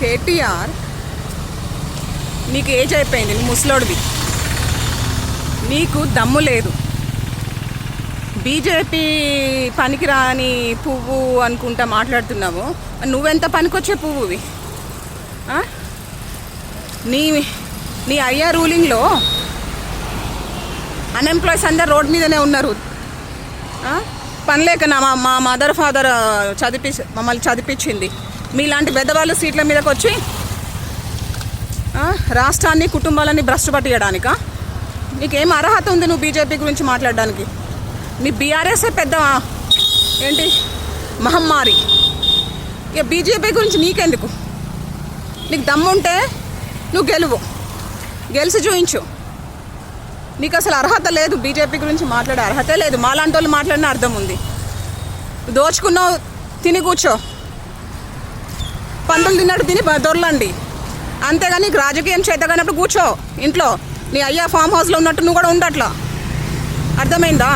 కేటీఆర్ నీకు ఏజ్ అయిపోయింది, నువ్వు ముసలోడివి, నీకు దమ్ము లేదు. బీజేపీ పనికిరాని పువ్వు అనుకుంటా మాట్లాడుతున్నావు. నువ్వెంత పనికొచ్చే పువ్వువి? నీ అయ్యా రూలింగ్లో అన్ఎంప్లాయ్స్ అందరు రోడ్ మీదనే ఉన్నారు. పనిలేక మా మదర్ ఫాదర్ మమ్మల్ని చదివించింది. మీలాంటి పెద్దవాళ్ళు సీట్ల మీదకి వచ్చి రాష్ట్రాన్ని కుటుంబాలని భ్రష్టు పట్టియడానికా? నీకేం అర్హత ఉంది నువ్వు బీజేపీ గురించి మాట్లాడడానికి? మీ బీఆర్ఎస్ఏ పెద్ద ఏంటి మహమ్మారి. ఇక బీజేపీ గురించి నీకెందుకు? నీకు దమ్ముంటే నువ్వు గెలిచి చూయించు. నీకు అసలు అర్హత లేదు, బీజేపీ గురించి మాట్లాడే అర్హతే లేదు. మాలాంటి వాళ్ళు మాట్లాడిన అర్థం ఉంది. దోచుకున్నావు, తిని కూర్చో, పందులు తిన్నట్టు తిని దొరలండి. అంతేగాని నీకు రాజకీయం చేతగానప్పుడు కూర్చో ఇంట్లో. నీ అయ్యా ఫామ్ హౌస్లో ఉన్నట్టు నువ్వు కూడా ఉండట్లా. అర్థమైందా?